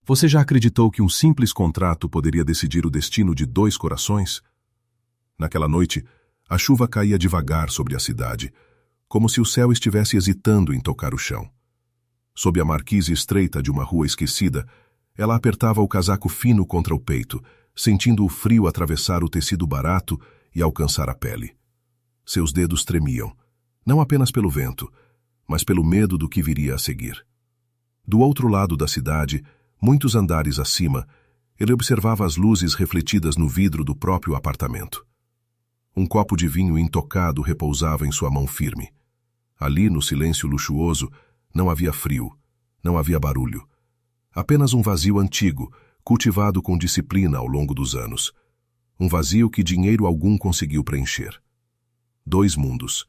Você já acreditou que um simples contrato poderia decidir o destino de dois corações? Naquela noite, a chuva caía devagar sobre a cidade, como se o céu estivesse hesitando em tocar o chão. Sob a marquise estreita de uma rua esquecida, ela apertava o casaco fino contra o peito, sentindo o frio atravessar o tecido barato e alcançar a pele. Seus dedos tremiam, não apenas pelo vento, mas pelo medo do que viria a seguir. Do outro lado da cidade, muitos andares acima, ele observava as luzes refletidas no vidro do próprio apartamento. Um copo de vinho intocado repousava em sua mão firme. Ali, no silêncio luxuoso, não havia frio, não havia barulho. Apenas um vazio antigo, cultivado com disciplina ao longo dos anos. Um vazio que dinheiro algum conseguiu preencher. Dois mundos,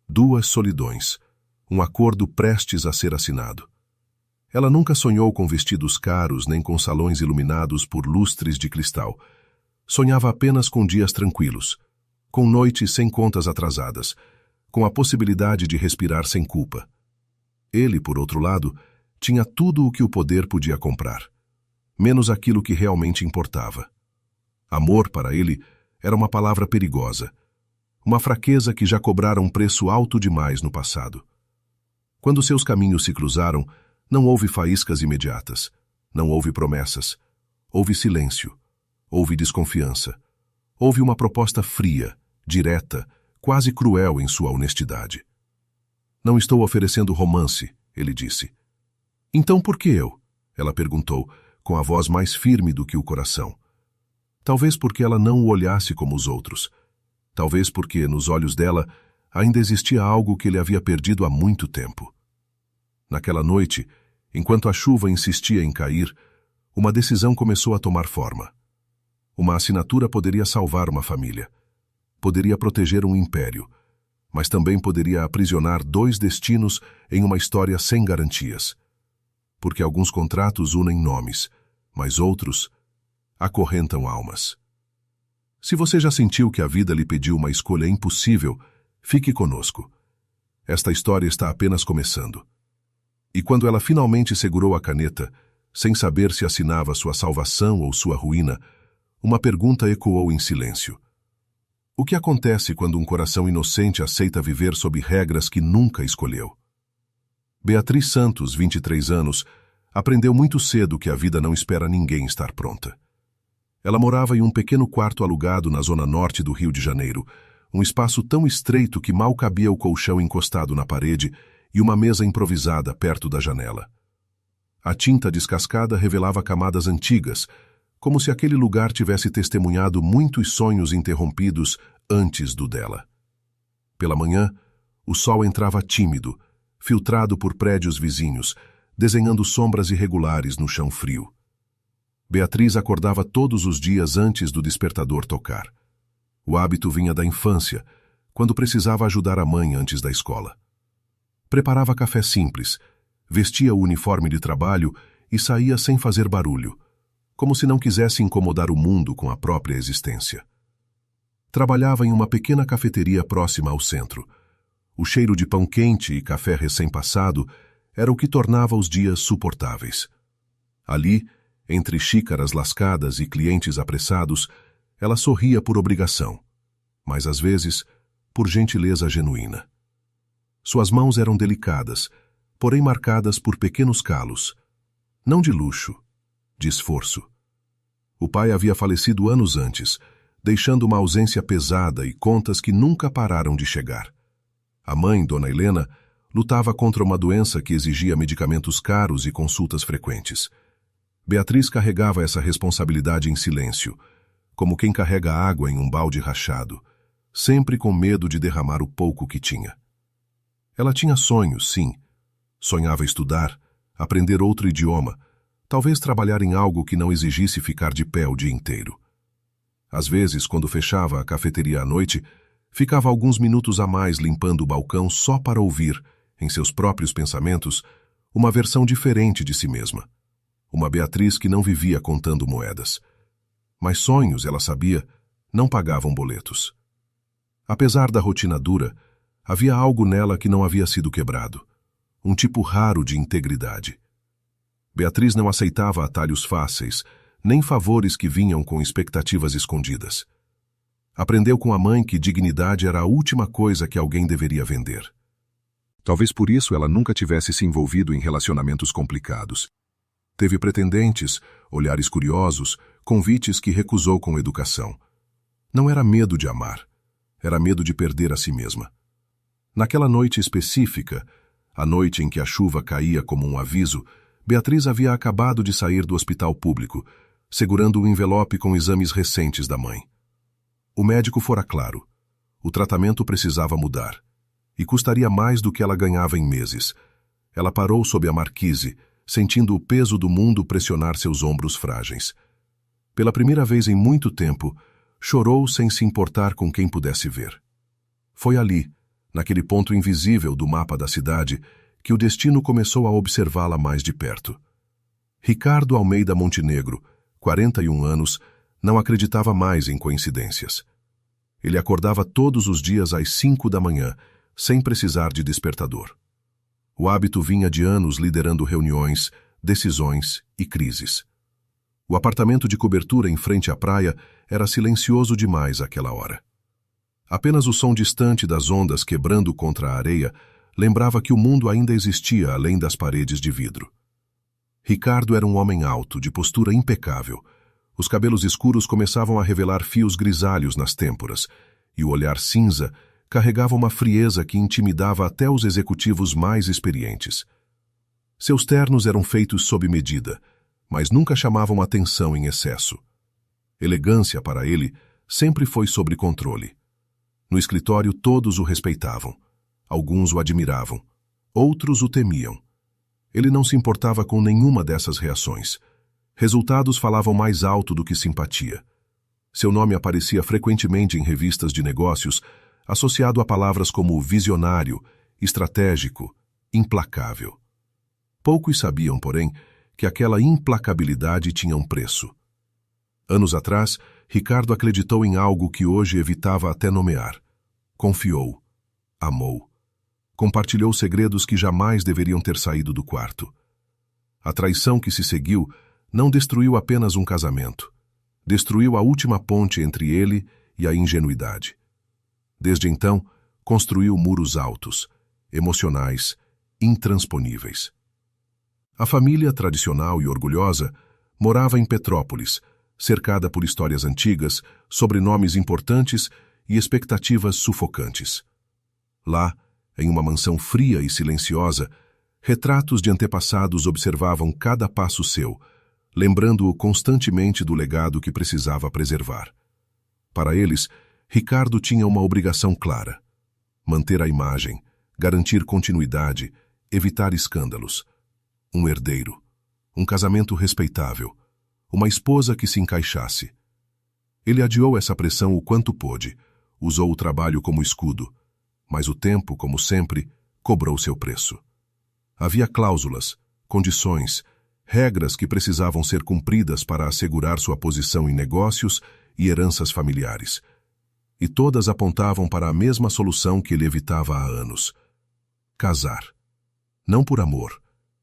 duas solidões, um acordo prestes a ser assinado. Ela nunca sonhou com vestidos caros nem com salões iluminados por lustres de cristal. Sonhava apenas com dias tranquilos, com noites sem contas atrasadas, com a possibilidade de respirar sem culpa. Ele, por outro lado, tinha tudo o que o poder podia comprar, menos aquilo que realmente importava. Amor, para ele, era uma palavra perigosa, uma fraqueza que já cobrara um preço alto demais no passado. Quando seus caminhos se cruzaram, não houve faíscas imediatas, não houve promessas, houve silêncio, houve desconfiança, houve uma proposta fria, direta, quase cruel em sua honestidade. Não estou oferecendo romance, ele disse. Então por que eu? Ela perguntou, com a voz mais firme do que o coração. Talvez porque ela não o olhasse como os outros. Talvez porque, nos olhos dela, ainda existia algo que ele havia perdido há muito tempo. Naquela noite, enquanto a chuva insistia em cair, uma decisão começou a tomar forma. Uma assinatura poderia salvar uma família. Poderia proteger um império, mas também poderia aprisionar dois destinos em uma história sem garantias. Porque alguns contratos unem nomes, mas outros acorrentam almas. Se você já sentiu que a vida lhe pediu uma escolha impossível, fique conosco. Esta história está apenas começando. E quando ela finalmente segurou a caneta, sem saber se assinava sua salvação ou sua ruína, uma pergunta ecoou em silêncio. O que acontece quando um coração inocente aceita viver sob regras que nunca escolheu? Beatriz Santos, 23 anos, aprendeu muito cedo que a vida não espera ninguém estar pronta. Ela morava em um pequeno quarto alugado na zona norte do Rio de Janeiro, um espaço tão estreito que mal cabia o colchão encostado na parede e uma mesa improvisada perto da janela. A tinta descascada revelava camadas antigas, como se aquele lugar tivesse testemunhado muitos sonhos interrompidos antes do dela. Pela manhã, o sol entrava tímido, filtrado por prédios vizinhos, desenhando sombras irregulares no chão frio. Beatriz acordava todos os dias antes do despertador tocar. O hábito vinha da infância, quando precisava ajudar a mãe antes da escola. Preparava café simples, vestia o uniforme de trabalho e saía sem fazer barulho, como se não quisesse incomodar o mundo com a própria existência. Trabalhava em uma pequena cafeteria próxima ao centro. O cheiro de pão quente e café recém-passado era o que tornava os dias suportáveis. Ali, entre xícaras lascadas e clientes apressados, ela sorria por obrigação, mas às vezes por gentileza genuína. Suas mãos eram delicadas, porém marcadas por pequenos calos, não de luxo, de esforço. O pai havia falecido anos antes, deixando uma ausência pesada e contas que nunca pararam de chegar. A mãe, Dona Helena, lutava contra uma doença que exigia medicamentos caros e consultas frequentes. Beatriz carregava essa responsabilidade em silêncio, como quem carrega água em um balde rachado, sempre com medo de derramar o pouco que tinha. Ela tinha sonhos, sim. Sonhava estudar, aprender outro idioma, talvez trabalhar em algo que não exigisse ficar de pé o dia inteiro. Às vezes, quando fechava a cafeteria à noite, ficava alguns minutos a mais limpando o balcão só para ouvir, em seus próprios pensamentos, uma versão diferente de si mesma. Uma Beatriz que não vivia contando moedas. Mas sonhos, ela sabia, não pagavam boletos. Apesar da rotina dura, havia algo nela que não havia sido quebrado. Um tipo raro de integridade. Beatriz não aceitava atalhos fáceis, nem favores que vinham com expectativas escondidas. Aprendeu com a mãe que dignidade era a última coisa que alguém deveria vender. Talvez por isso ela nunca tivesse se envolvido em relacionamentos complicados. Teve pretendentes, olhares curiosos, convites que recusou com educação. Não era medo de amar, era medo de perder a si mesma. Naquela noite específica, a noite em que a chuva caía como um aviso, Beatriz havia acabado de sair do hospital público, segurando o envelope com exames recentes da mãe. O médico fora claro. O tratamento precisava mudar. E custaria mais do que ela ganhava em meses. Ela parou sob a marquise, sentindo o peso do mundo pressionar seus ombros frágeis. Pela primeira vez em muito tempo, chorou sem se importar com quem pudesse ver. Foi ali, naquele ponto invisível do mapa da cidade, que o destino começou a observá-la mais de perto. Ricardo Almeida Montenegro, 41 anos, não acreditava mais em coincidências. Ele acordava todos os dias às 5 da manhã, sem precisar de despertador. O hábito vinha de anos liderando reuniões, decisões e crises. O apartamento de cobertura em frente à praia era silencioso demais àquela hora. Apenas o som distante das ondas quebrando contra a areia lembrava que o mundo ainda existia além das paredes de vidro. Ricardo era um homem alto, de postura impecável. Os cabelos escuros começavam a revelar fios grisalhos nas têmporas, e o olhar cinza carregava uma frieza que intimidava até os executivos mais experientes. Seus ternos eram feitos sob medida, mas nunca chamavam atenção em excesso. Elegância, para ele, sempre foi sob controle. No escritório todos o respeitavam. Alguns o admiravam. Outros o temiam. Ele não se importava com nenhuma dessas reações. Resultados falavam mais alto do que simpatia. Seu nome aparecia frequentemente em revistas de negócios, associado a palavras como visionário, estratégico, implacável. Poucos sabiam, porém, que aquela implacabilidade tinha um preço. Anos atrás, Ricardo acreditou em algo que hoje evitava até nomear. Confiou. Amou. Compartilhou segredos que jamais deveriam ter saído do quarto. A traição que se seguiu não destruiu apenas um casamento. Destruiu a última ponte entre ele e a ingenuidade. Desde então, construiu muros altos, emocionais, intransponíveis. A família, tradicional e orgulhosa, morava em Petrópolis, cercada por histórias antigas, sobrenomes importantes e expectativas sufocantes. Lá, em uma mansão fria e silenciosa, retratos de antepassados observavam cada passo seu, lembrando-o constantemente do legado que precisava preservar. Para eles, Ricardo tinha uma obrigação clara: manter a imagem, garantir continuidade, evitar escândalos. Um herdeiro, um casamento respeitável, uma esposa que se encaixasse. Ele adiou essa pressão o quanto pôde, usou o trabalho como escudo, mas o tempo, como sempre, cobrou seu preço. Havia cláusulas, condições, regras que precisavam ser cumpridas para assegurar sua posição em negócios e heranças familiares. E todas apontavam para a mesma solução que ele evitava há anos: casar. Não por amor,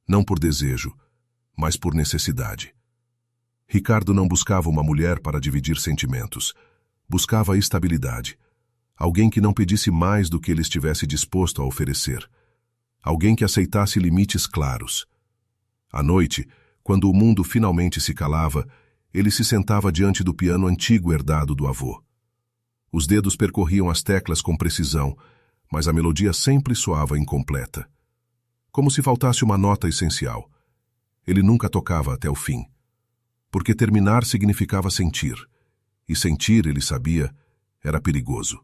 não por desejo, mas por necessidade. Ricardo não buscava uma mulher para dividir sentimentos. Buscava estabilidade. Alguém que não pedisse mais do que ele estivesse disposto a oferecer. Alguém que aceitasse limites claros. À noite, quando o mundo finalmente se calava, ele se sentava diante do piano antigo herdado do avô. Os dedos percorriam as teclas com precisão, mas a melodia sempre soava incompleta. Como se faltasse uma nota essencial. Ele nunca tocava até o fim. Porque terminar significava sentir. E sentir, ele sabia, era perigoso.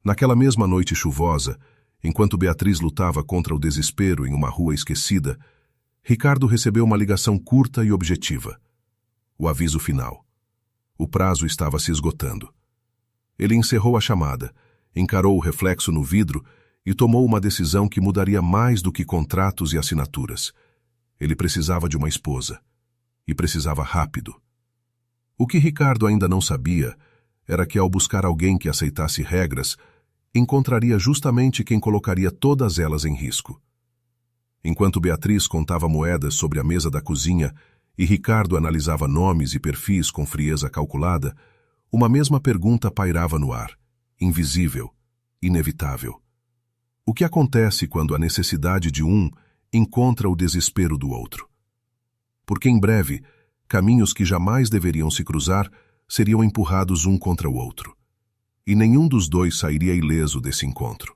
Naquela mesma noite chuvosa, enquanto Beatriz lutava contra o desespero em uma rua esquecida, Ricardo recebeu uma ligação curta e objetiva. O aviso final. O prazo estava se esgotando. Ele encerrou a chamada, encarou o reflexo no vidro e tomou uma decisão que mudaria mais do que contratos e assinaturas. Ele precisava de uma esposa. E precisava rápido. O que Ricardo ainda não sabia era que, ao buscar alguém que aceitasse regras, encontraria justamente quem colocaria todas elas em risco. Enquanto Beatriz contava moedas sobre a mesa da cozinha e Ricardo analisava nomes e perfis com frieza calculada, uma mesma pergunta pairava no ar, invisível, inevitável. O que acontece quando a necessidade de um encontra o desespero do outro? Porque em breve, caminhos que jamais deveriam se cruzar seriam empurrados um contra o outro. E nenhum dos dois sairia ileso desse encontro.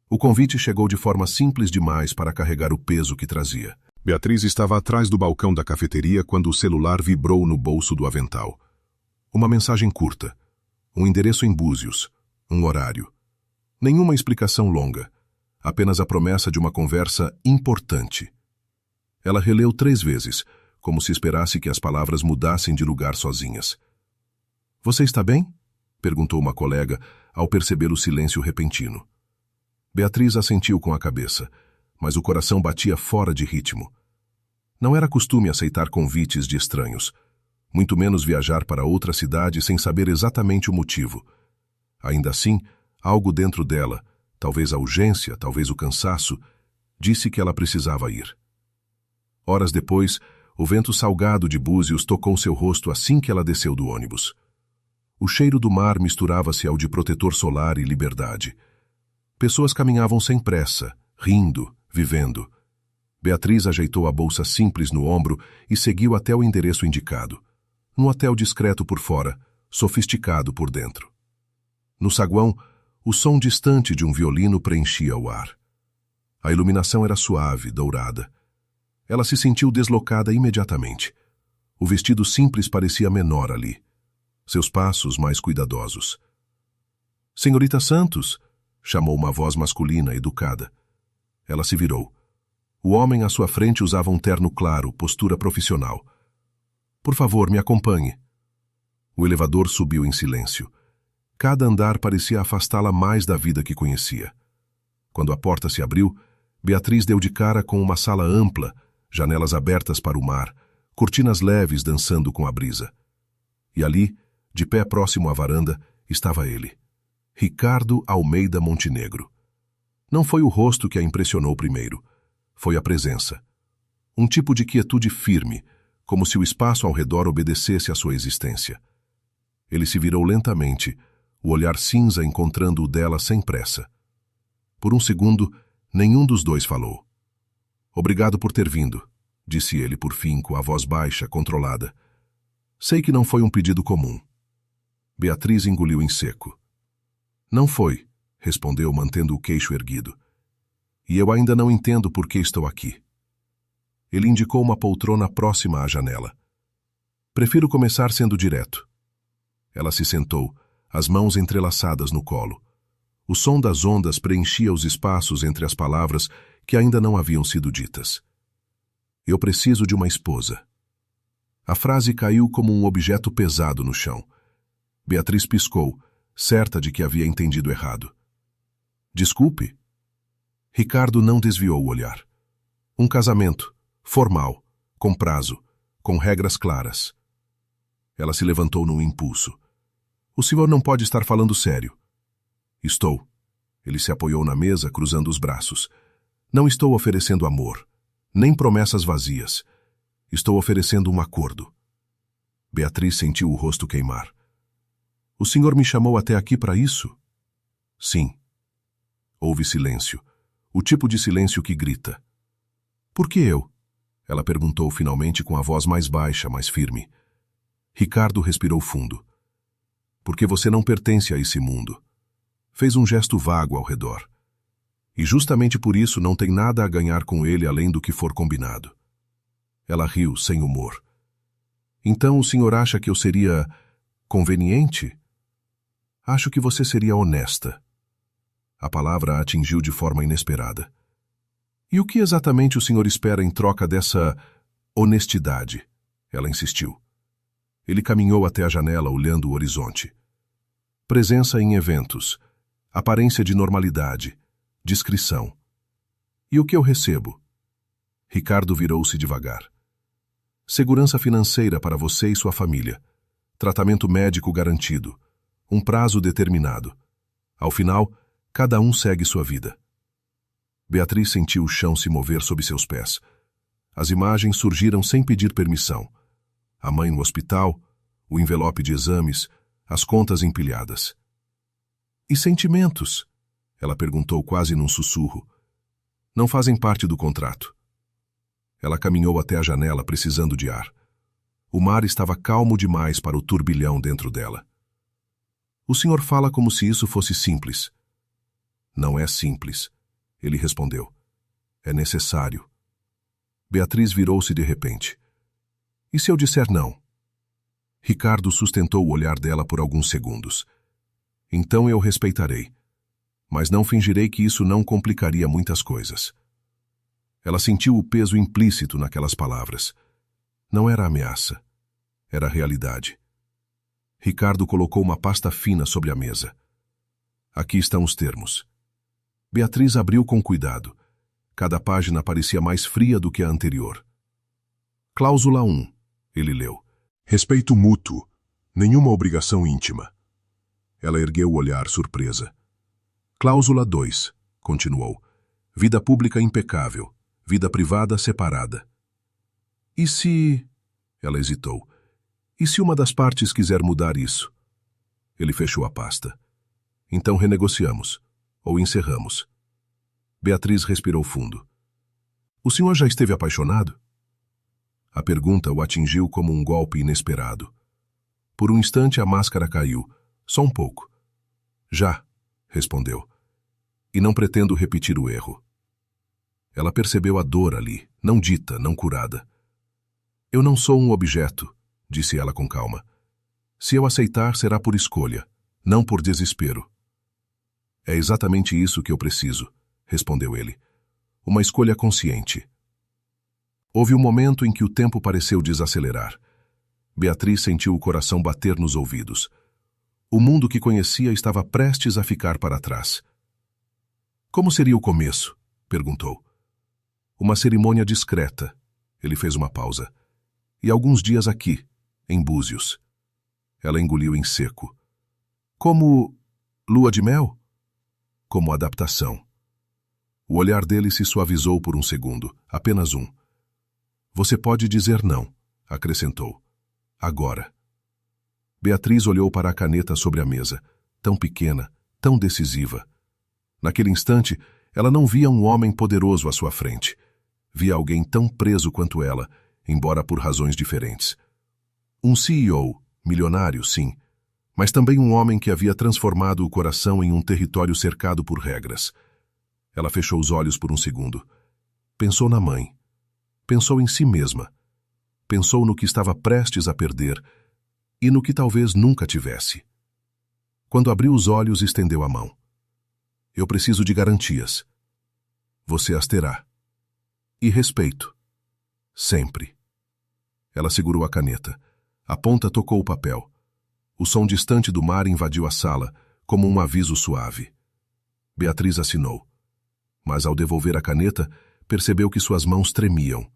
O convite chegou de forma simples demais para carregar o peso que trazia. Beatriz estava atrás do balcão da cafeteria quando o celular vibrou no bolso do avental. Uma mensagem curta, um endereço em Búzios, um horário. Nenhuma explicação longa, apenas a promessa de uma conversa importante. Ela releu 3 vezes, como se esperasse que as palavras mudassem de lugar sozinhas. "Você está bem?" perguntou uma colega, ao perceber o silêncio repentino. Beatriz assentiu com a cabeça, mas o coração batia fora de ritmo. Não era costume aceitar convites de estranhos, muito menos viajar para outra cidade sem saber exatamente o motivo. Ainda assim, algo dentro dela, talvez a urgência, talvez o cansaço, disse que ela precisava ir. Horas depois, o vento salgado de Búzios tocou seu rosto assim que ela desceu do ônibus. O cheiro do mar misturava-se ao de protetor solar e liberdade. Pessoas caminhavam sem pressa, rindo, vivendo. Beatriz ajeitou a bolsa simples no ombro e seguiu até o endereço indicado. Um hotel discreto por fora, sofisticado por dentro. No saguão, o som distante de um violino preenchia o ar. A iluminação era suave, dourada. Ela se sentiu deslocada imediatamente. O vestido simples parecia menor ali. Seus passos mais cuidadosos. "Senhorita Santos!" chamou uma voz masculina, educada. Ela se virou. O homem à sua frente usava um terno claro, postura profissional. "Por favor, me acompanhe." O elevador subiu em silêncio. Cada andar parecia afastá-la mais da vida que conhecia. Quando a porta se abriu, Beatriz deu de cara com uma sala ampla, janelas abertas para o mar, cortinas leves dançando com a brisa. E ali, de pé próximo à varanda, estava ele. Ricardo Almeida Montenegro. Não foi o rosto que a impressionou primeiro. Foi a presença. Um tipo de quietude firme, como se o espaço ao redor obedecesse à sua existência. Ele se virou lentamente, o olhar cinza encontrando o dela sem pressa. Por um segundo, nenhum dos dois falou. "Obrigado por ter vindo", disse ele por fim com a voz baixa, controlada. "Sei que não foi um pedido comum." Beatriz engoliu em seco. "Não foi", respondeu mantendo o queixo erguido. "E eu ainda não entendo por que estou aqui." Ele indicou uma poltrona próxima à janela. "Prefiro começar sendo direto." Ela se sentou, as mãos entrelaçadas no colo. O som das ondas preenchia os espaços entre as palavras que ainda não haviam sido ditas. "Eu preciso de uma esposa." A frase caiu como um objeto pesado no chão. Beatriz piscou, certa de que havia entendido errado. "Desculpe." Ricardo não desviou o olhar. "Um casamento, formal, com prazo, com regras claras." Ela se levantou num impulso. "O senhor não pode estar falando sério." "Estou." Ele se apoiou na mesa, cruzando os braços. "Não estou oferecendo amor, nem promessas vazias. Estou oferecendo um acordo." Beatriz sentiu o rosto queimar. "O senhor me chamou até aqui para isso?" "Sim." Houve silêncio, o tipo de silêncio que grita. "Por que eu?" Ela perguntou finalmente com a voz mais baixa, mais firme. Ricardo respirou fundo. "Porque você não pertence a esse mundo." Fez um gesto vago ao redor. "E justamente por isso não tem nada a ganhar com ele além do que for combinado." Ela riu, sem humor. "Então o senhor acha que eu seria conveniente?" "Acho que você seria honesta." A palavra a atingiu de forma inesperada. "E o que exatamente o senhor espera em troca dessa honestidade?" Ela insistiu. Ele caminhou até a janela, olhando o horizonte. Presença em eventos, aparência de normalidade, discrição. "E o que eu recebo?" Ricardo virou-se devagar. "Segurança financeira para você e sua família. Tratamento médico garantido. Um prazo determinado. Ao final, cada um segue sua vida." Beatriz sentiu o chão se mover sob seus pés. As imagens surgiram sem pedir permissão. A mãe no hospital, o envelope de exames, as contas empilhadas. E sentimentos? Ela perguntou quase num sussurro. Não fazem parte do contrato. Ela caminhou até a janela precisando de ar. O mar estava calmo demais para o turbilhão dentro dela. O senhor fala como se isso fosse simples. Não é simples, ele respondeu. É necessário. Beatriz virou-se de repente. E se eu disser não? Ricardo sustentou o olhar dela por alguns segundos. Então eu respeitarei. Mas não fingirei que isso não complicaria muitas coisas. Ela sentiu o peso implícito naquelas palavras. Não era ameaça. Era realidade. Ricardo colocou uma pasta fina sobre a mesa. Aqui estão os termos. Beatriz abriu com cuidado. Cada página parecia mais fria do que a anterior. Cláusula 1, ele leu. Respeito mútuo. Nenhuma obrigação íntima. Ela ergueu o olhar, surpresa. Cláusula 2, continuou. Vida pública impecável. Vida privada separada. E se... Ela hesitou. E se uma das partes quiser mudar isso? Ele fechou a pasta. Então renegociamos. Ou encerramos. Beatriz respirou fundo. O senhor já esteve apaixonado? A pergunta o atingiu como um golpe inesperado. Por um instante a máscara caiu. Só um pouco. Já, respondeu. E não pretendo repetir o erro. Ela percebeu a dor ali, não dita, não curada. Eu não sou um objeto, disse ela com calma. Se eu aceitar, será por escolha, não por desespero. É exatamente isso que eu preciso, respondeu ele. Uma escolha consciente. Houve um momento em que o tempo pareceu desacelerar. Beatriz sentiu o coração bater nos ouvidos. O mundo que conhecia estava prestes a ficar para trás. Como seria o começo? Perguntou. Uma cerimônia discreta. Ele fez uma pausa. E alguns dias aqui, em Búzios. Ela engoliu em seco. Como lua de mel? Como adaptação. O olhar dele se suavizou por um segundo, apenas um. Você pode dizer não, acrescentou. Agora. Beatriz olhou para a caneta sobre a mesa, tão pequena, tão decisiva. Naquele instante, ela não via um homem poderoso à sua frente. Via alguém tão preso quanto ela, embora por razões diferentes. Um CEO, milionário, sim, mas também um homem que havia transformado o coração em um território cercado por regras. Ela fechou os olhos por um segundo. Pensou na mãe. Pensou em si mesma. Pensou no que estava prestes a perder e no que talvez nunca tivesse. Quando abriu os olhos, estendeu a mão. Eu preciso de garantias. Você as terá. E respeito. Sempre. Ela segurou a caneta. A ponta tocou o papel. O som distante do mar invadiu a sala, como um aviso suave. Beatriz assinou. Mas ao devolver a caneta, percebeu que suas mãos tremiam.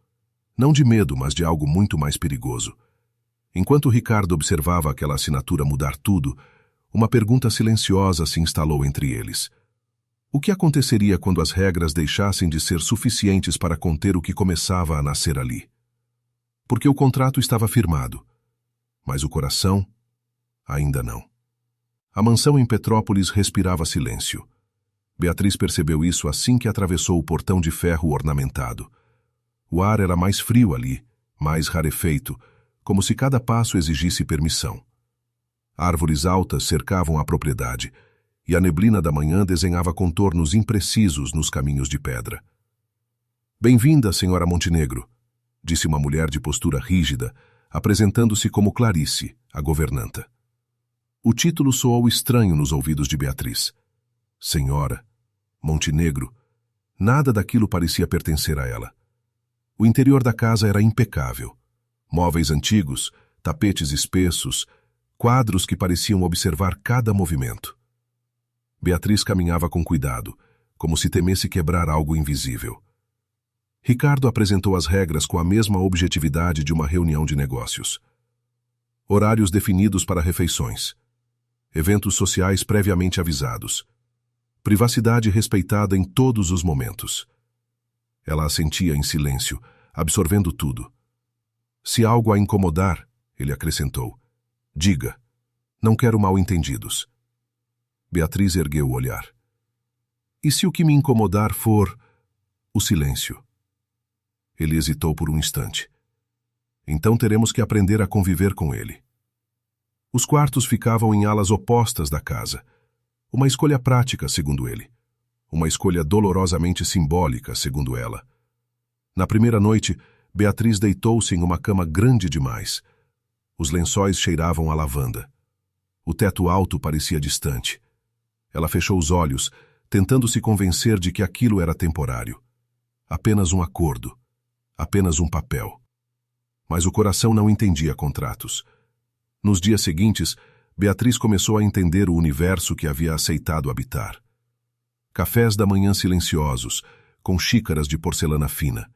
Não de medo, mas de algo muito mais perigoso. Enquanto Ricardo observava aquela assinatura mudar tudo, uma pergunta silenciosa se instalou entre eles. O que aconteceria quando as regras deixassem de ser suficientes para conter o que começava a nascer ali? Porque o contrato estava firmado, mas o coração ainda não. A mansão em Petrópolis respirava silêncio. Beatriz percebeu isso assim que atravessou o portão de ferro ornamentado. O ar era mais frio ali, mais rarefeito, como se cada passo exigisse permissão. Árvores altas cercavam a propriedade, e a neblina da manhã desenhava contornos imprecisos nos caminhos de pedra. Bem-vinda, senhora Montenegro, disse uma mulher de postura rígida, apresentando-se como Clarice, a governanta. O título soou estranho nos ouvidos de Beatriz. Senhora, Montenegro, nada daquilo parecia pertencer a ela. O interior da casa era impecável. Móveis antigos, tapetes espessos, quadros que pareciam observar cada movimento. Beatriz caminhava com cuidado, como se temesse quebrar algo invisível. Ricardo apresentou as regras com a mesma objetividade de uma reunião de negócios. Horários definidos para refeições. Eventos sociais previamente avisados. Privacidade respeitada em todos os momentos. Ela assentia em silêncio, absorvendo tudo. Se algo a incomodar, ele acrescentou, diga, não quero mal-entendidos. Beatriz ergueu o olhar. E se o que me incomodar for o silêncio? Ele hesitou por um instante. Então teremos que aprender a conviver com ele. Os quartos ficavam em alas opostas da casa. Uma escolha prática, segundo ele. Uma escolha dolorosamente simbólica, segundo ela. Na primeira noite, Beatriz deitou-se em uma cama grande demais. Os lençóis cheiravam a lavanda. O teto alto parecia distante. Ela fechou os olhos, tentando se convencer de que aquilo era temporário. Apenas um acordo. Apenas um papel. Mas o coração não entendia contratos. Nos dias seguintes, Beatriz começou a entender o universo que havia aceitado habitar. Cafés da manhã silenciosos, com xícaras de porcelana fina.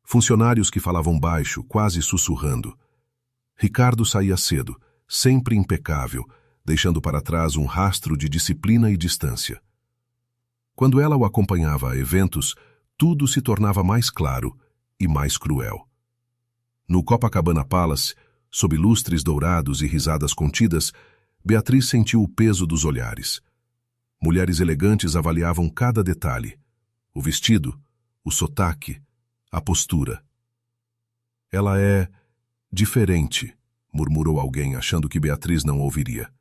Funcionários que falavam baixo, quase sussurrando. Ricardo saía cedo, sempre impecável, deixando para trás um rastro de disciplina e distância. Quando ela o acompanhava a eventos, tudo se tornava mais claro e mais cruel. No Copacabana Palace, sob lustres dourados e risadas contidas, Beatriz sentiu o peso dos olhares. Mulheres elegantes avaliavam cada detalhe. O vestido, o sotaque, a postura. Ela é diferente, murmurou alguém, achando que Beatriz não ouviria.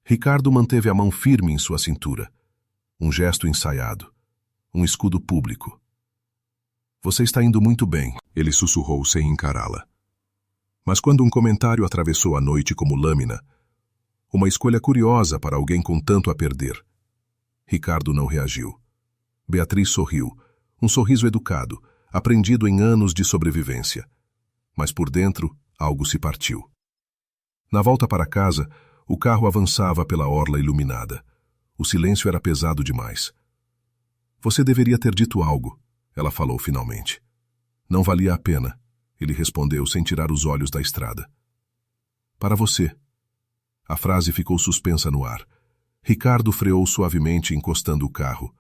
Ricardo manteve a mão firme em sua cintura. Um gesto ensaiado. Um escudo público. Você está indo muito bem, ele sussurrou sem encará-la. Mas quando um comentário atravessou a noite como lâmina, uma escolha curiosa para alguém com tanto a perder. Ricardo não reagiu. Beatriz sorriu, um sorriso educado, aprendido em anos de sobrevivência. Mas por dentro, algo se partiu. Na volta para casa, o carro avançava pela orla iluminada. O silêncio era pesado demais. Você deveria ter dito algo, ela falou finalmente. Não valia a pena, ele respondeu sem tirar os olhos da estrada. Para você. A frase ficou suspensa no ar. Ricardo freou suavemente, encostando o carro.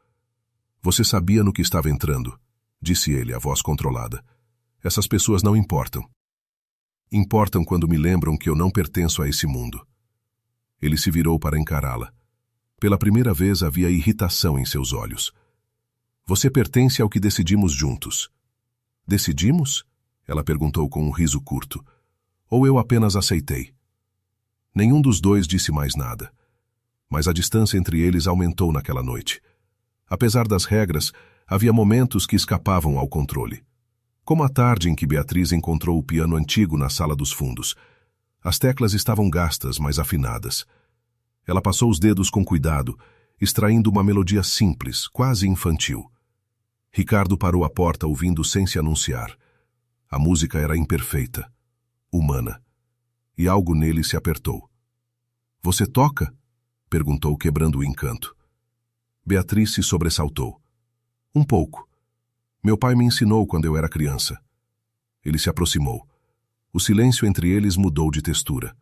Você sabia no que estava entrando, disse ele, a voz controlada. Essas pessoas não importam. Importam quando me lembram que eu não pertenço a esse mundo. Ele se virou para encará-la. Pela primeira vez havia irritação em seus olhos. Você pertence ao que decidimos juntos. Decidimos? Ela perguntou com um riso curto. Ou eu apenas aceitei? Nenhum dos dois disse mais nada. Mas a distância entre eles aumentou naquela noite. Apesar das regras, havia momentos que escapavam ao controle. Como a tarde em que Beatriz encontrou o piano antigo na sala dos fundos. As teclas estavam gastas, mas afinadas. Ela passou os dedos com cuidado, extraindo uma melodia simples, quase infantil. Ricardo parou à porta ouvindo sem se anunciar. A música era imperfeita, humana, e algo nele se apertou. Você toca? Perguntou, quebrando o encanto. Beatriz se sobressaltou. Um pouco. Meu pai me ensinou quando eu era criança. Ele se aproximou. O silêncio entre eles mudou de textura.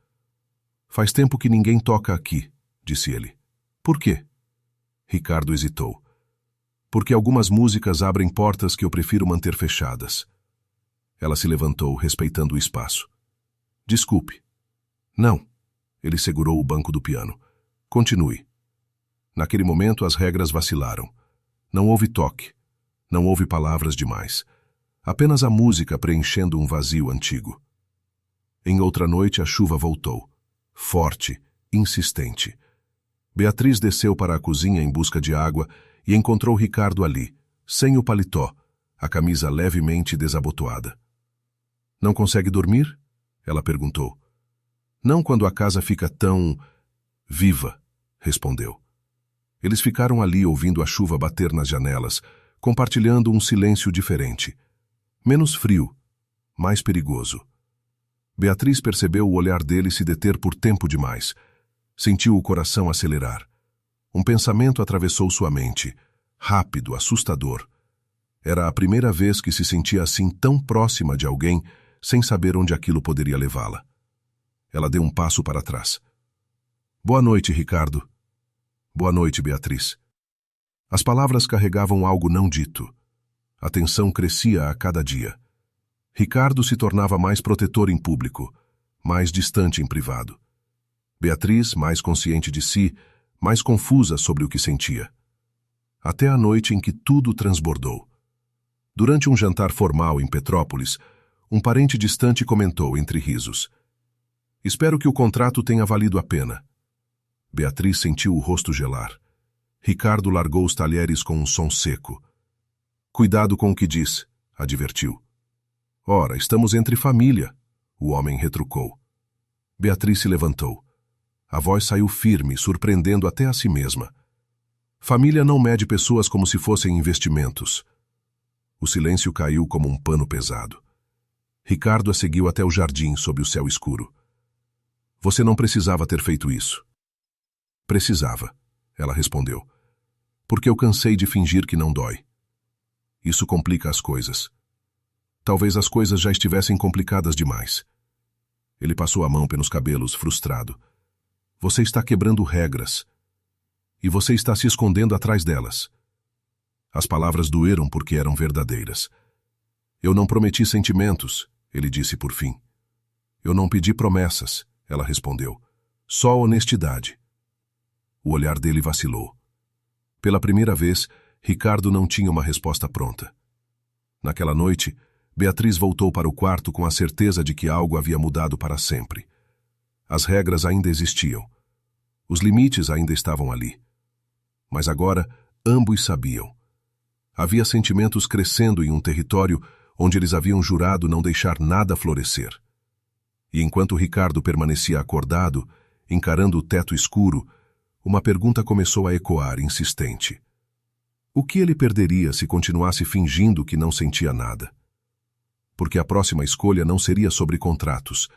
Faz tempo que ninguém toca aqui, disse ele. Por quê? Ricardo hesitou. Porque algumas músicas abrem portas que eu prefiro manter fechadas. Ela se levantou, respeitando o espaço. Desculpe. Não. Ele segurou o banco do piano. Continue. Naquele momento as regras vacilaram. Não houve toque. Não houve palavras demais. Apenas a música preenchendo um vazio antigo. Em outra noite a chuva voltou. Forte, insistente. Beatriz desceu para a cozinha em busca de água e encontrou Ricardo ali, sem o paletó, a camisa levemente desabotoada. Não consegue dormir? Ela perguntou. Não quando a casa fica tão viva, respondeu. Eles ficaram ali ouvindo a chuva bater nas janelas, compartilhando um silêncio diferente. Menos frio, mais perigoso. Beatriz percebeu o olhar dele se deter por tempo demais. Sentiu o coração acelerar. Um pensamento atravessou sua mente, rápido, assustador. Era a primeira vez que se sentia assim tão próxima de alguém, sem saber onde aquilo poderia levá-la. Ela deu um passo para trás. Boa noite, Ricardo. Boa noite, Beatriz. As palavras carregavam algo não dito. A tensão crescia a cada dia. Ricardo se tornava mais protetor em público, mais distante em privado. Beatriz, mais consciente de si, mais confusa sobre o que sentia. Até a noite em que tudo transbordou. Durante um jantar formal em Petrópolis, um parente distante comentou entre risos: "Espero que o contrato tenha valido a pena." Beatriz sentiu o rosto gelar. Ricardo largou os talheres com um som seco. "Cuidado com o que diz", advertiu. "Ora, estamos entre família", o homem retrucou. Beatriz se levantou. A voz saiu firme, surpreendendo até a si mesma. "Família não mede pessoas como se fossem investimentos." O silêncio caiu como um pano pesado. Ricardo a seguiu até o jardim sob o céu escuro. "Você não precisava ter feito isso." "Precisava", ela respondeu. "Porque eu cansei de fingir que não dói. Isso complica as coisas. Talvez as coisas já estivessem complicadas demais." Ele passou a mão pelos cabelos, frustrado. "Você está quebrando regras. E você está se escondendo atrás delas." As palavras doeram porque eram verdadeiras. "Eu não prometi sentimentos", ele disse por fim. "Eu não pedi promessas", ela respondeu. "Só honestidade." O olhar dele vacilou. Pela primeira vez, Ricardo não tinha uma resposta pronta. Naquela noite, Beatriz voltou para o quarto com a certeza de que algo havia mudado para sempre. As regras ainda existiam. Os limites ainda estavam ali. Mas agora, ambos sabiam. Havia sentimentos crescendo em um território onde eles haviam jurado não deixar nada florescer. E enquanto Ricardo permanecia acordado, encarando o teto escuro, uma pergunta começou a ecoar, insistente. O que ele perderia se continuasse fingindo que não sentia nada? Porque a próxima escolha não seria sobre contratos,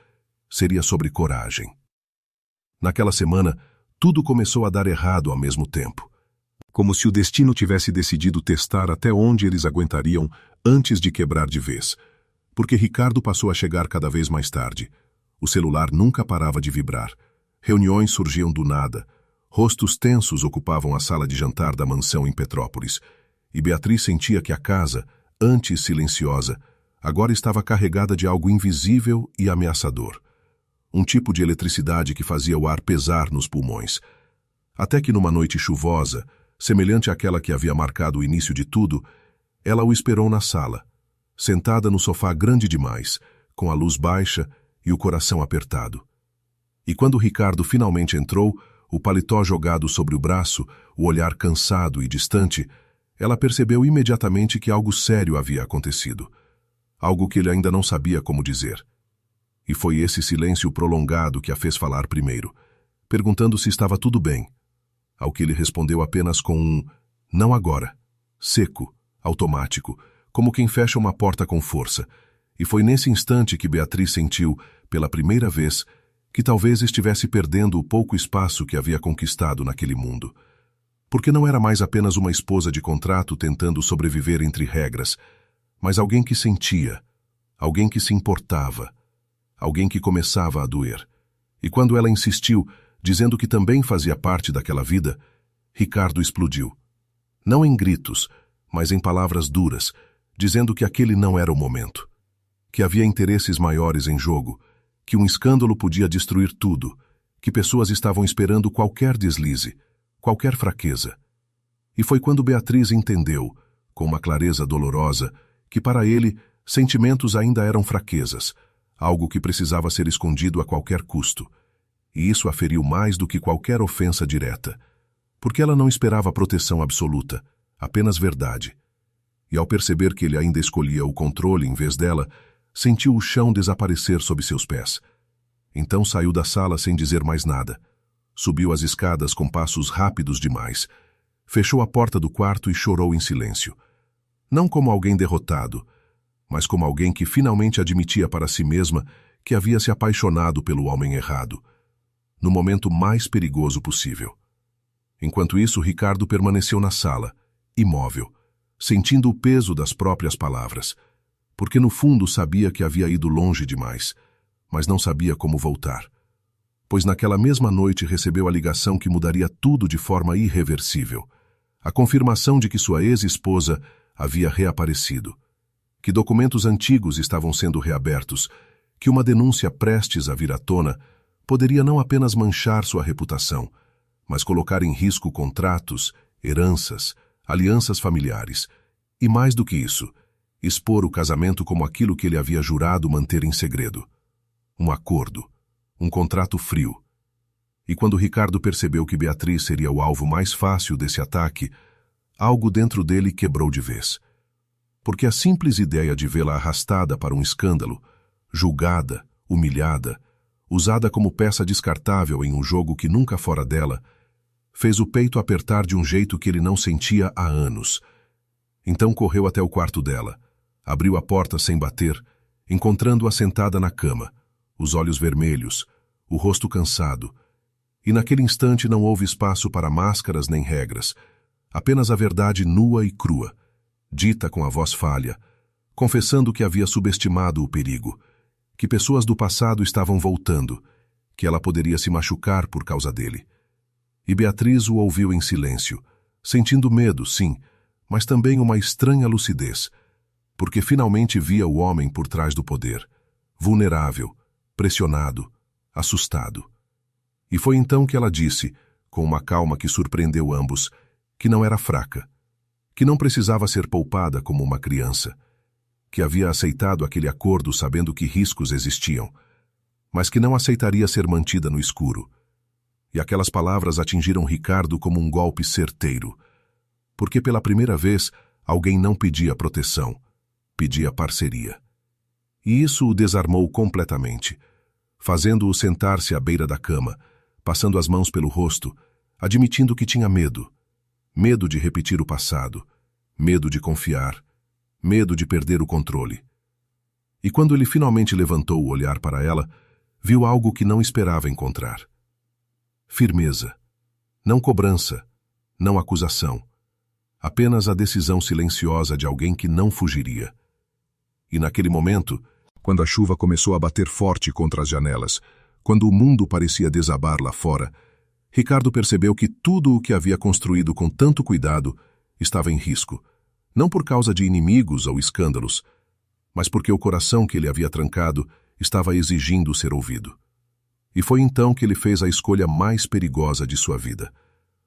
seria sobre coragem. Naquela semana, tudo começou a dar errado ao mesmo tempo. Como se o destino tivesse decidido testar até onde eles aguentariam antes de quebrar de vez. Porque Ricardo passou a chegar cada vez mais tarde. O celular nunca parava de vibrar. Reuniões surgiam do nada. Rostos tensos ocupavam a sala de jantar da mansão em Petrópolis. E Beatriz sentia que a casa, antes silenciosa, agora estava carregada de algo invisível e ameaçador. Um tipo de eletricidade que fazia o ar pesar nos pulmões. Até que numa noite chuvosa, semelhante àquela que havia marcado o início de tudo, ela o esperou na sala, sentada no sofá grande demais, com a luz baixa e o coração apertado. E quando Ricardo finalmente entrou, o paletó jogado sobre o braço, o olhar cansado e distante, ela percebeu imediatamente que algo sério havia acontecido. Algo que ele ainda não sabia como dizer. E foi esse silêncio prolongado que a fez falar primeiro, perguntando se estava tudo bem. Ao que ele respondeu apenas com um "não agora", seco, automático, como quem fecha uma porta com força. E foi nesse instante que Beatriz sentiu, pela primeira vez, que talvez estivesse perdendo o pouco espaço que havia conquistado naquele mundo. Porque não era mais apenas uma esposa de contrato tentando sobreviver entre regras, mas alguém que sentia, alguém que se importava, alguém que começava a doer. E quando ela insistiu, dizendo que também fazia parte daquela vida, Ricardo explodiu. Não em gritos, mas em palavras duras, dizendo que aquele não era o momento. Que havia interesses maiores em jogo, que um escândalo podia destruir tudo, que pessoas estavam esperando qualquer deslize, qualquer fraqueza. E foi quando Beatriz entendeu, com uma clareza dolorosa, que para ele sentimentos ainda eram fraquezas, algo que precisava ser escondido a qualquer custo. E isso a feriu mais do que qualquer ofensa direta, porque ela não esperava proteção absoluta, apenas verdade. E ao perceber que ele ainda escolhia o controle em vez dela, sentiu o chão desaparecer sob seus pés. Então saiu da sala sem dizer mais nada. Subiu as escadas com passos rápidos demais. Fechou a porta do quarto e chorou em silêncio. Não como alguém derrotado, mas como alguém que finalmente admitia para si mesma que havia se apaixonado pelo homem errado, no momento mais perigoso possível. Enquanto isso, Ricardo permaneceu na sala, imóvel, sentindo o peso das próprias palavras, porque no fundo sabia que havia ido longe demais, mas não sabia como voltar. Pois naquela mesma noite recebeu a ligação que mudaria tudo de forma irreversível. A confirmação de que sua ex-esposa havia reaparecido, que documentos antigos estavam sendo reabertos, que uma denúncia prestes a vir à tona poderia não apenas manchar sua reputação, mas colocar em risco contratos, heranças, alianças familiares e, mais do que isso, expor o casamento como aquilo que ele havia jurado manter em segredo. Um acordo, um contrato frio. E quando Ricardo percebeu que Beatriz seria o alvo mais fácil desse ataque, algo dentro dele quebrou de vez. Porque a simples ideia de vê-la arrastada para um escândalo, julgada, humilhada, usada como peça descartável em um jogo que nunca fora dela, fez o peito apertar de um jeito que ele não sentia há anos. Então correu até o quarto dela, abriu a porta sem bater, encontrando-a sentada na cama, os olhos vermelhos, o rosto cansado. E naquele instante não houve espaço para máscaras nem regras, apenas a verdade nua e crua, dita com a voz falha, confessando que havia subestimado o perigo, que pessoas do passado estavam voltando, que ela poderia se machucar por causa dele. E Beatriz o ouviu em silêncio, sentindo medo, sim, mas também uma estranha lucidez, porque finalmente via o homem por trás do poder, vulnerável, pressionado, assustado. E foi então que ela disse, com uma calma que surpreendeu ambos, que não era fraca, que não precisava ser poupada como uma criança, que havia aceitado aquele acordo sabendo que riscos existiam, mas que não aceitaria ser mantida no escuro. E aquelas palavras atingiram Ricardo como um golpe certeiro, porque pela primeira vez alguém não pedia proteção, pedia parceria. E isso o desarmou completamente, fazendo-o sentar-se à beira da cama, passando as mãos pelo rosto, admitindo que tinha medo. Medo de repetir o passado, medo de confiar, medo de perder o controle. E quando ele finalmente levantou o olhar para ela, viu algo que não esperava encontrar. Firmeza. Não cobrança, não acusação. Apenas a decisão silenciosa de alguém que não fugiria. E naquele momento, quando a chuva começou a bater forte contra as janelas, quando o mundo parecia desabar lá fora, Ricardo percebeu que tudo o que havia construído com tanto cuidado estava em risco, não por causa de inimigos ou escândalos, mas porque o coração que ele havia trancado estava exigindo ser ouvido. E foi então que ele fez a escolha mais perigosa de sua vida,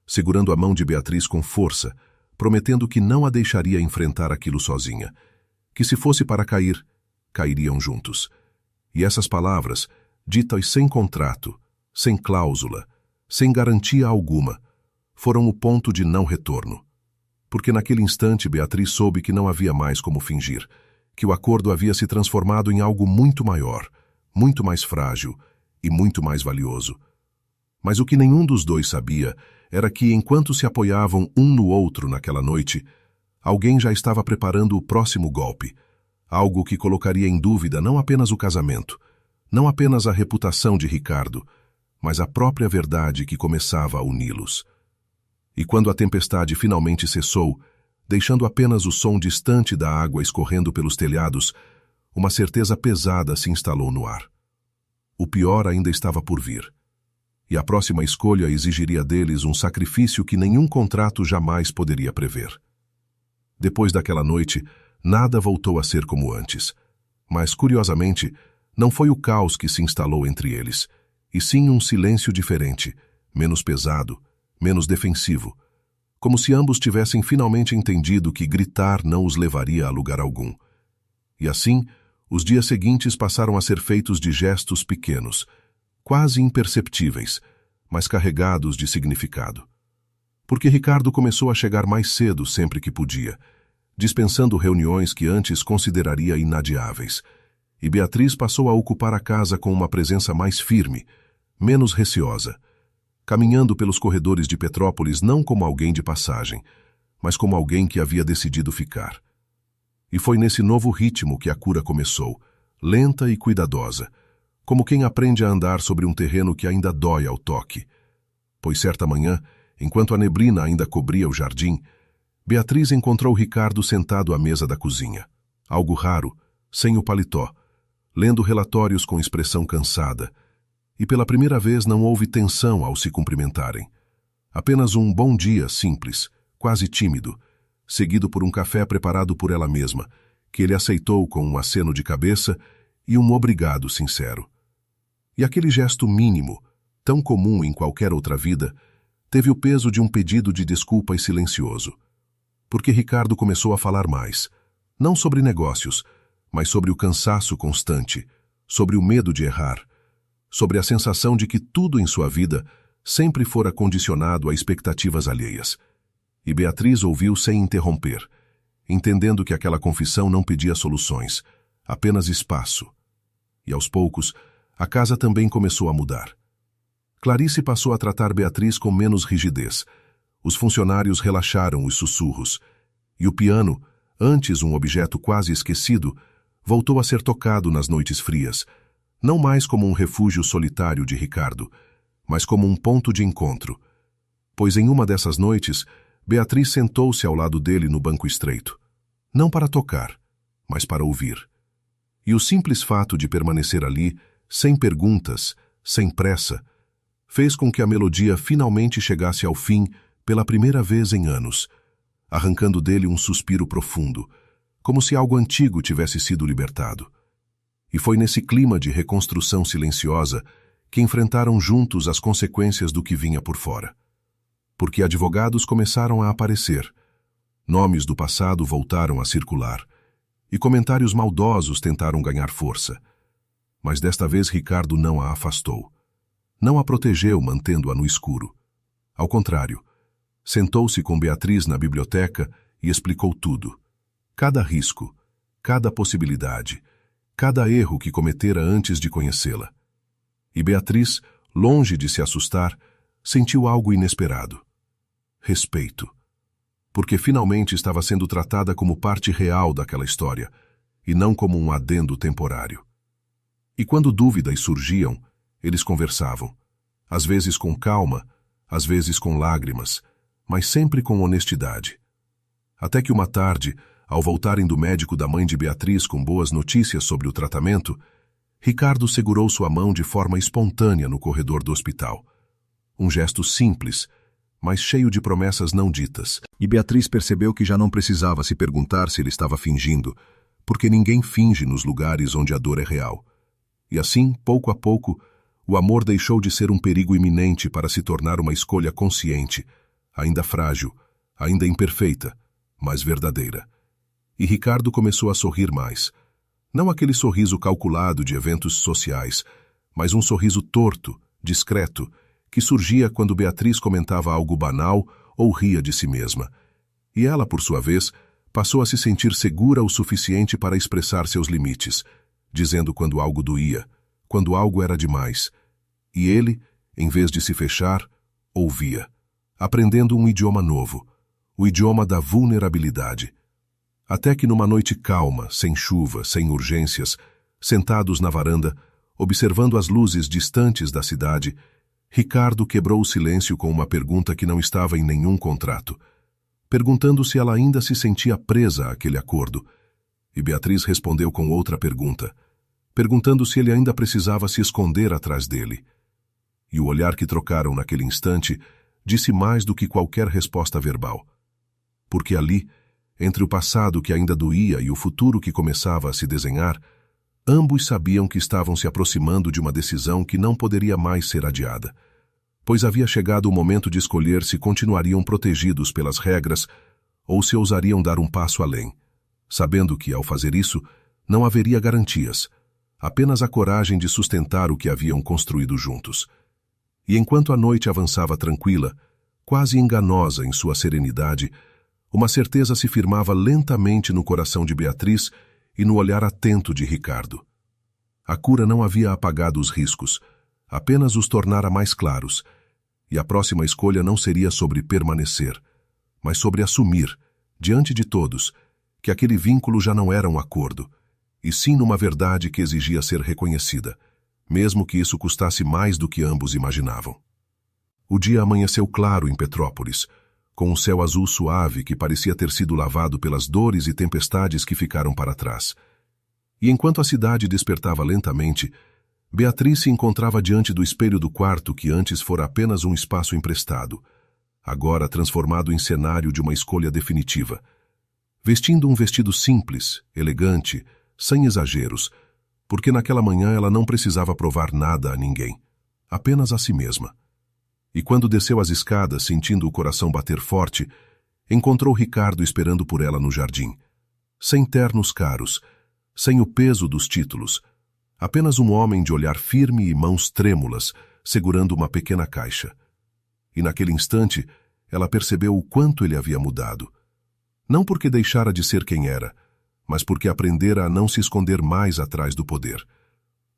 segurando a mão de Beatriz com força, prometendo que não a deixaria enfrentar aquilo sozinha, que se fosse para cair, cairiam juntos. E essas palavras, ditas sem contrato, sem cláusula, sem garantia alguma, foram o ponto de não retorno. Porque naquele instante Beatriz soube que não havia mais como fingir, que o acordo havia se transformado em algo muito maior, muito mais frágil e muito mais valioso. Mas o que nenhum dos dois sabia era que, enquanto se apoiavam um no outro naquela noite, alguém já estava preparando o próximo golpe, algo que colocaria em dúvida não apenas o casamento, não apenas a reputação de Ricardo, mas a própria verdade que começava a uni-los. E quando a tempestade finalmente cessou, deixando apenas o som distante da água escorrendo pelos telhados, uma certeza pesada se instalou no ar. O pior ainda estava por vir. E a próxima escolha exigiria deles um sacrifício que nenhum contrato jamais poderia prever. Depois daquela noite, nada voltou a ser como antes. Mas, curiosamente, não foi o caos que se instalou entre eles, e sim um silêncio diferente, menos pesado, menos defensivo, como se ambos tivessem finalmente entendido que gritar não os levaria a lugar algum. E assim, os dias seguintes passaram a ser feitos de gestos pequenos, quase imperceptíveis, mas carregados de significado. Porque Ricardo começou a chegar mais cedo sempre que podia, dispensando reuniões que antes consideraria inadiáveis, e Beatriz passou a ocupar a casa com uma presença mais firme, menos receosa, caminhando pelos corredores de Petrópolis não como alguém de passagem, mas como alguém que havia decidido ficar. E foi nesse novo ritmo que a cura começou, lenta e cuidadosa, como quem aprende a andar sobre um terreno que ainda dói ao toque. Pois certa manhã, enquanto a neblina ainda cobria o jardim, Beatriz encontrou Ricardo sentado à mesa da cozinha, algo raro, sem o paletó, lendo relatórios com expressão cansada, e pela primeira vez não houve tensão ao se cumprimentarem. Apenas um bom dia simples, quase tímido, seguido por um café preparado por ela mesma, que ele aceitou com um aceno de cabeça e um obrigado sincero. E aquele gesto mínimo, tão comum em qualquer outra vida, teve o peso de um pedido de desculpas silencioso. Porque Ricardo começou a falar mais, não sobre negócios, mas sobre o cansaço constante, sobre o medo de errar, sobre a sensação de que tudo em sua vida sempre fora condicionado a expectativas alheias. E Beatriz ouviu sem interromper, entendendo que aquela confissão não pedia soluções, apenas espaço. E aos poucos, a casa também começou a mudar. Clarice passou a tratar Beatriz com menos rigidez. Os funcionários relaxaram os sussurros. E o piano, antes um objeto quase esquecido, voltou a ser tocado nas noites frias, não mais como um refúgio solitário de Ricardo, mas como um ponto de encontro. Pois em uma dessas noites, Beatriz sentou-se ao lado dele no banco estreito. Não para tocar, mas para ouvir. E o simples fato de permanecer ali, sem perguntas, sem pressa, fez com que a melodia finalmente chegasse ao fim pela primeira vez em anos, arrancando dele um suspiro profundo, como se algo antigo tivesse sido libertado. E foi nesse clima de reconstrução silenciosa que enfrentaram juntos as consequências do que vinha por fora. Porque advogados começaram a aparecer, nomes do passado voltaram a circular, e comentários maldosos tentaram ganhar força. Mas desta vez Ricardo não a afastou. Não a protegeu mantendo-a no escuro. Ao contrário, sentou-se com Beatriz na biblioteca e explicou tudo. Cada risco, cada possibilidade, cada erro que cometera antes de conhecê-la. E Beatriz, longe de se assustar, sentiu algo inesperado. Respeito. Porque finalmente estava sendo tratada como parte real daquela história, e não como um adendo temporário. E quando dúvidas surgiam, eles conversavam, às vezes com calma, às vezes com lágrimas, mas sempre com honestidade. Até que uma tarde, ao voltarem do médico da mãe de Beatriz com boas notícias sobre o tratamento, Ricardo segurou sua mão de forma espontânea no corredor do hospital. Um gesto simples, mas cheio de promessas não ditas. E Beatriz percebeu que já não precisava se perguntar se ele estava fingindo, porque ninguém finge nos lugares onde a dor é real. E assim, pouco a pouco, o amor deixou de ser um perigo iminente para se tornar uma escolha consciente, ainda frágil, ainda imperfeita, mas verdadeira. E Ricardo começou a sorrir mais. Não aquele sorriso calculado de eventos sociais, mas um sorriso torto, discreto, que surgia quando Beatriz comentava algo banal ou ria de si mesma. E ela, por sua vez, passou a se sentir segura o suficiente para expressar seus limites, dizendo quando algo doía, quando algo era demais. E ele, em vez de se fechar, ouvia, aprendendo um idioma novo, o idioma da vulnerabilidade. Até que numa noite calma, sem chuva, sem urgências, sentados na varanda, observando as luzes distantes da cidade, Ricardo quebrou o silêncio com uma pergunta que não estava em nenhum contrato, perguntando se ela ainda se sentia presa àquele acordo. E Beatriz respondeu com outra pergunta, perguntando se ele ainda precisava se esconder atrás dele. E o olhar que trocaram naquele instante disse mais do que qualquer resposta verbal. Porque ali, entre o passado que ainda doía e o futuro que começava a se desenhar, ambos sabiam que estavam se aproximando de uma decisão que não poderia mais ser adiada, pois havia chegado o momento de escolher se continuariam protegidos pelas regras ou se ousariam dar um passo além, sabendo que, ao fazer isso, não haveria garantias, apenas a coragem de sustentar o que haviam construído juntos. E enquanto a noite avançava tranquila, quase enganosa em sua serenidade, uma certeza se firmava lentamente no coração de Beatriz e no olhar atento de Ricardo. A cura não havia apagado os riscos, apenas os tornara mais claros, e a próxima escolha não seria sobre permanecer, mas sobre assumir, diante de todos, que aquele vínculo já não era um acordo, e sim numa verdade que exigia ser reconhecida, mesmo que isso custasse mais do que ambos imaginavam. O dia amanheceu claro em Petrópolis, com um céu azul suave que parecia ter sido lavado pelas dores e tempestades que ficaram para trás. E enquanto a cidade despertava lentamente, Beatriz se encontrava diante do espelho do quarto que antes fora apenas um espaço emprestado, agora transformado em cenário de uma escolha definitiva. Vestindo um vestido simples, elegante, sem exageros, porque naquela manhã ela não precisava provar nada a ninguém, apenas a si mesma. E quando desceu as escadas, sentindo o coração bater forte, encontrou Ricardo esperando por ela no jardim. Sem ternos caros, sem o peso dos títulos, apenas um homem de olhar firme e mãos trêmulas, segurando uma pequena caixa. E naquele instante, ela percebeu o quanto ele havia mudado. Não porque deixara de ser quem era, mas porque aprendera a não se esconder mais atrás do poder.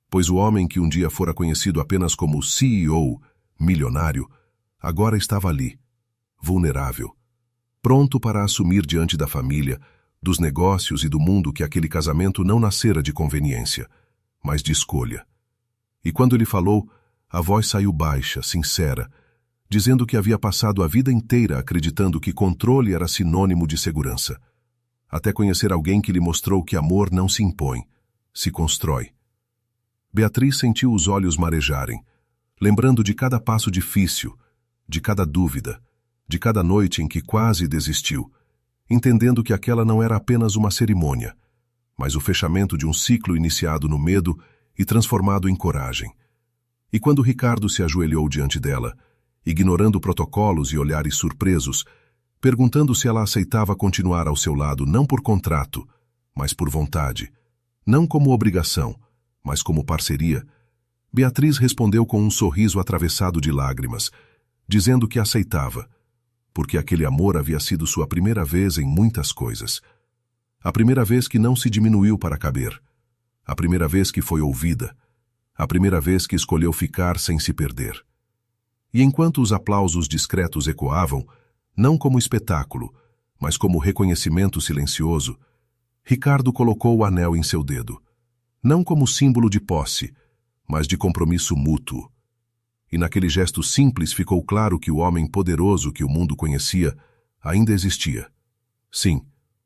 Pois o homem que um dia fora conhecido apenas como CEO, milionário, agora estava ali, vulnerável, pronto para assumir diante da família, dos negócios e do mundo que aquele casamento não nascera de conveniência, mas de escolha. E quando ele falou, a voz saiu baixa, sincera, dizendo que havia passado a vida inteira acreditando que controle era sinônimo de segurança, até conhecer alguém que lhe mostrou que amor não se impõe, se constrói. Beatriz sentiu os olhos marejarem, lembrando de cada passo difícil, de cada dúvida, de cada noite em que quase desistiu, entendendo que aquela não era apenas uma cerimônia, mas o fechamento de um ciclo iniciado no medo e transformado em coragem. E quando Ricardo se ajoelhou diante dela, ignorando protocolos e olhares surpresos, perguntando se ela aceitava continuar ao seu lado não por contrato, mas por vontade, não como obrigação, mas como parceria, Beatriz respondeu com um sorriso atravessado de lágrimas, dizendo que aceitava, porque aquele amor havia sido sua primeira vez em muitas coisas. A primeira vez que não se diminuiu para caber, a primeira vez que foi ouvida, a primeira vez que escolheu ficar sem se perder. E enquanto os aplausos discretos ecoavam, não como espetáculo, mas como reconhecimento silencioso, Ricardo colocou o anel em seu dedo, não como símbolo de posse, mas de compromisso mútuo. E naquele gesto simples ficou claro que o homem poderoso que o mundo conhecia ainda existia. Sim,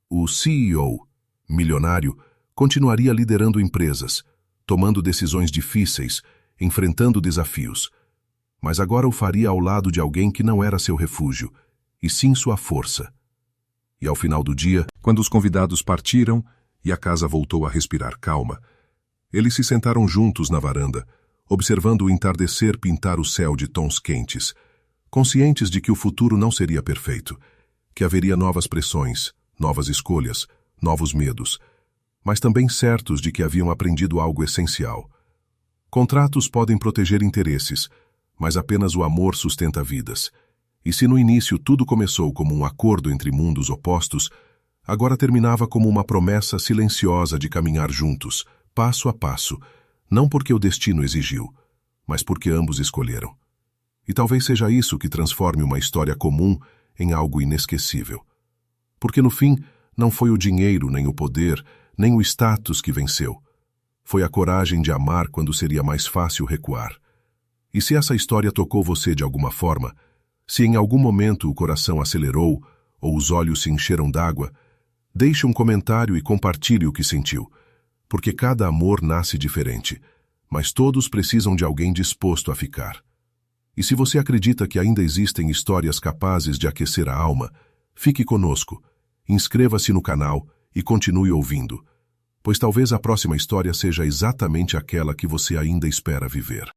o CEO, milionário, continuaria liderando empresas, tomando decisões difíceis, enfrentando desafios, mas agora o faria ao lado de alguém que não era seu refúgio, e sim sua força. E ao final do dia, quando os convidados partiram e a casa voltou a respirar calma, eles se sentaram juntos na varanda, observando o entardecer pintar o céu de tons quentes, conscientes de que o futuro não seria perfeito, que haveria novas pressões, novas escolhas, novos medos, mas também certos de que haviam aprendido algo essencial. Contratos podem proteger interesses, mas apenas o amor sustenta vidas. E se no início tudo começou como um acordo entre mundos opostos, agora terminava como uma promessa silenciosa de caminhar juntos, passo a passo, não porque o destino exigiu, mas porque ambos escolheram. E talvez seja isso que transforme uma história comum em algo inesquecível. Porque no fim, não foi o dinheiro, nem o poder, nem o status que venceu. Foi a coragem de amar quando seria mais fácil recuar. E se essa história tocou você de alguma forma, se em algum momento o coração acelerou ou os olhos se encheram d'água, deixe um comentário e compartilhe o que sentiu, porque cada amor nasce diferente, mas todos precisam de alguém disposto a ficar. E se você acredita que ainda existem histórias capazes de aquecer a alma, fique conosco, inscreva-se no canal e continue ouvindo, pois talvez a próxima história seja exatamente aquela que você ainda espera viver.